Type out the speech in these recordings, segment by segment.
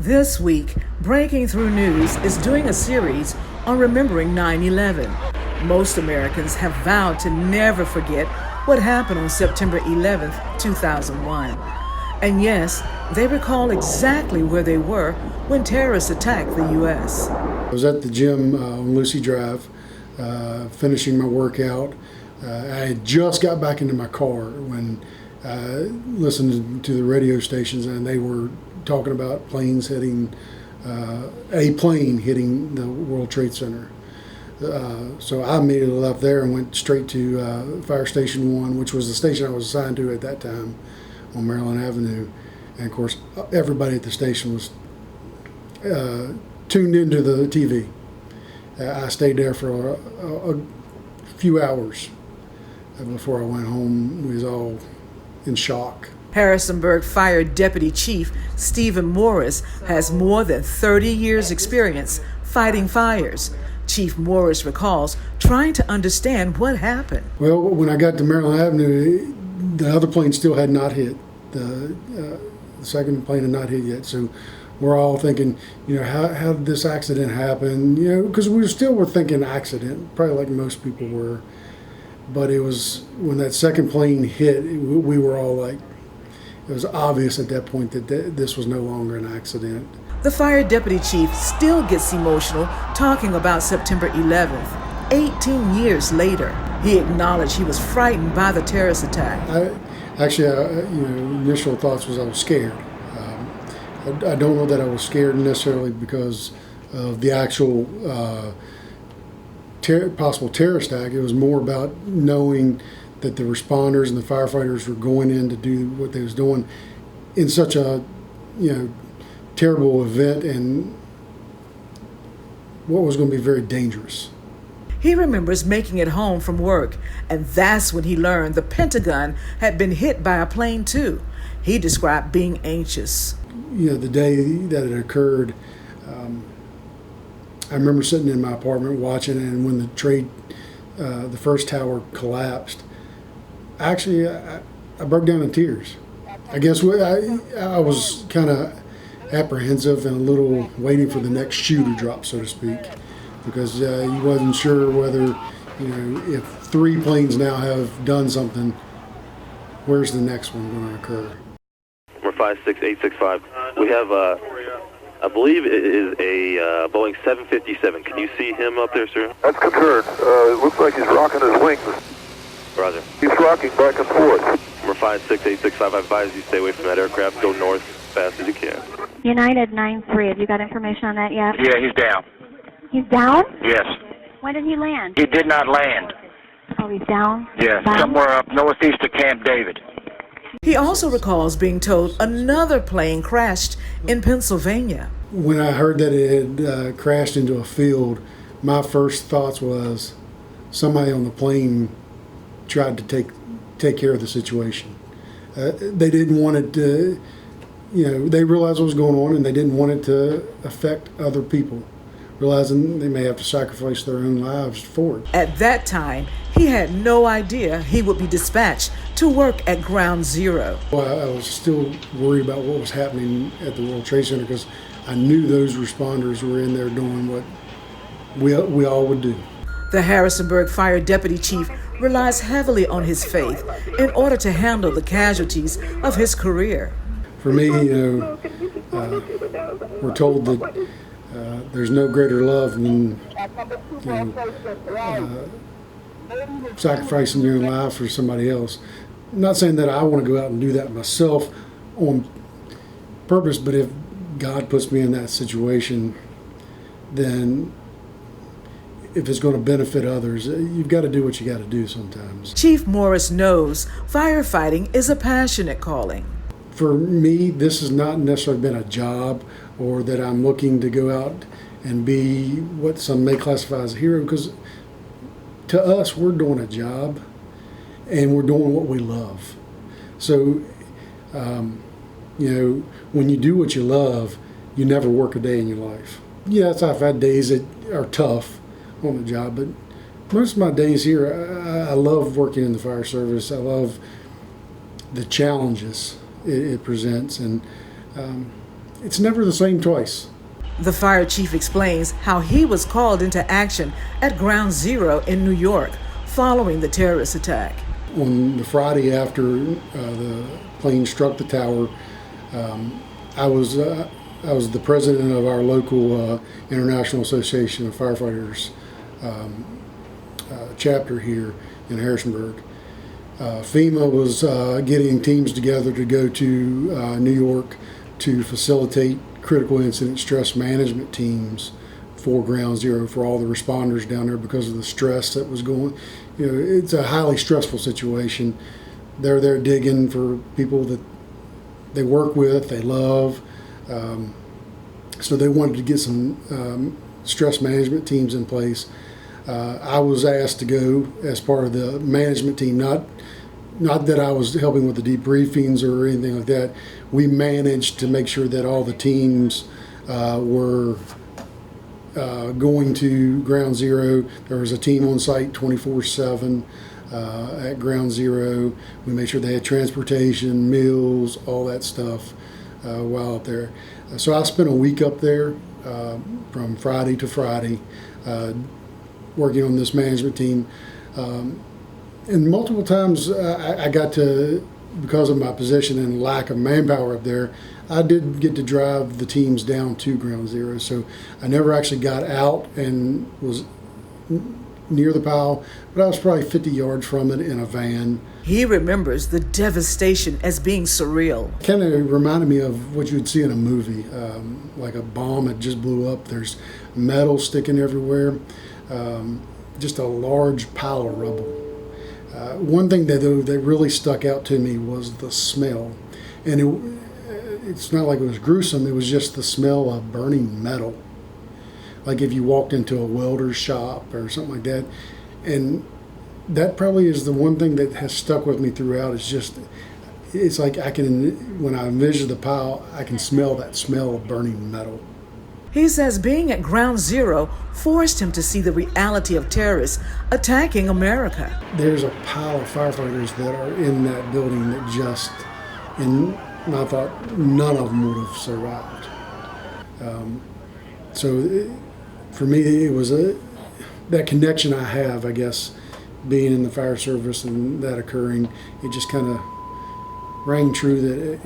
This week, Breaking Through News is doing a series on remembering 9/11. Most Americans have vowed to never forget what happened on September 11th, 2001. And yes, they recall exactly where they were when terrorists attacked the U.S. I was at the gym on Lucy Drive, finishing my workout. I had just got back into my car when I listened to the radio stations, and they were talking about planes hitting, a plane hitting the World Trade Center. So I immediately left there and went straight to Fire Station 1, which was the station I was assigned to at that time on Maryland Avenue. And of course, everybody at the station was tuned into the TV. I stayed there for a few hours before I went home. We was all in shock. Harrisonburg Fire Deputy Chief Stephen Morris has more than 30 years' experience fighting fires. Chief Morris recalls trying to understand what happened. Well, when I got to Maryland Avenue, the other plane still had not hit. The second plane had not hit yet. So we're all thinking, how did this accident happen? Because we were thinking accident, probably like most people were. But it was when that second plane hit, we were all like, it was obvious at that point that this was no longer an accident. The fire deputy chief still gets emotional talking about September 11th. 18 years later, he acknowledged he was frightened by the terrorist attack. Initial thoughts was I was scared. I don't know that I was scared necessarily because of the actual possible terrorist attack. It was more about knowing that the responders and the firefighters were going in to do what they was doing in such a terrible event, and what was going to be very dangerous. He remembers making it home from work, and that's when he learned the Pentagon had been hit by a plane too. He described being anxious. The day that it occurred, I remember sitting in my apartment watching, and when the first tower collapsed, actually I broke down in tears. I guess I was kind of apprehensive and a little waiting for the next shoe to drop, so to speak, because you wasn't sure whether, if three planes now have done something, where's the next one going to occur? We're 56865. We have, I believe it is a Boeing 757. Can you see him up there, sir? That's confirmed. It looks like he's rocking his wings. Roger. He's rocking back and forth. We're 56865. I advise you stay away from that aircraft. Go north as fast as you can. United 93. Have you got information on that yet? Yeah, he's down. He's down? Yes. When did he land? He did not land. Oh, he's down? Yeah, somewhere up northeast of Camp David. He also recalls being told another plane crashed in Pennsylvania. When I heard that it had crashed into a field, my first thoughts was somebody on the plane tried to take care of the situation. They didn't want it to, they realized what was going on, and they didn't want it to affect other people, realizing they may have to sacrifice their own lives for it. At that time, he had no idea he would be dispatched to work at Ground Zero. Well, I was still worried about what was happening at the World Trade Center because I knew those responders were in there doing what we all would do. The Harrisonburg Fire Deputy Chief relies heavily on his faith in order to handle the casualties of his career. For me, we're told that there's no greater love than sacrificing your life for somebody else. I'm not saying that I want to go out and do that myself on purpose, but if God puts me in that situation, then if it's going to benefit others, you've got to do what you got to do sometimes. Chief Morris knows firefighting is a passionate calling. For me, this has not necessarily been a job or that I'm looking to go out and be what some may classify as a hero, because to us, we're doing a job and we're doing what we love. So, when you do what you love, you never work a day in your life. Yes, I've had days that are tough on the job, but most of my days here, I love working in the fire service. I love the challenges it presents, and it's never the same twice. The fire chief explains how he was called into action at Ground Zero in New York following the terrorist attack. On the Friday after the plane struck the tower, I was the president of our local International Association of Firefighters chapter here in Harrisonburg. FEMA was getting teams together to go to New York to facilitate critical incident stress management teams for Ground Zero, for all the responders down there, because of the stress that was going. You know, it's a highly stressful situation. They're there digging for people that they work with, they love. So they wanted to get some stress management teams in place. I was asked to go as part of the management team, not that I was helping with the debriefings or anything like that. We managed to make sure that all the teams were going to Ground Zero. There was a team on site 24/7 at Ground Zero. We made sure they had transportation, meals, all that stuff while out there. So I spent a week up there from Friday to Friday working on this management team. And multiple times I got to, because of my position and lack of manpower up there, I did get to drive the teams down to Ground Zero. So I never actually got out and was near the pile, but I was probably 50 yards from it in a van. He remembers the devastation as being surreal. Kind of reminded me of what you would see in a movie, like a bomb that just blew up. There's metal sticking everywhere, just a large pile of rubble. One thing that really stuck out to me was the smell. And it's not like it was gruesome, it was just the smell of burning metal. Like if you walked into a welder's shop or something like that. And that probably is the one thing that has stuck with me throughout. It's like when I envision the pile, I can smell that smell of burning metal. He says being at Ground Zero forced him to see the reality of terrorists attacking America. There's a pile of firefighters that are in that building that and I thought none of them would have survived. For me, it was that connection I have, I guess, being in the fire service and that occurring, it just kind of rang true that,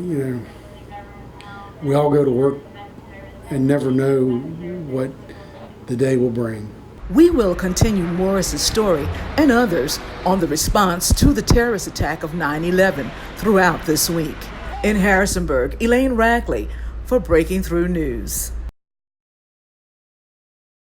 we all go to work and never know what the day will bring. We will continue Morris's story and others on the response to the terrorist attack of 9/11 throughout this week. In Harrisonburg, Elaine Rackley for Breaking Through News.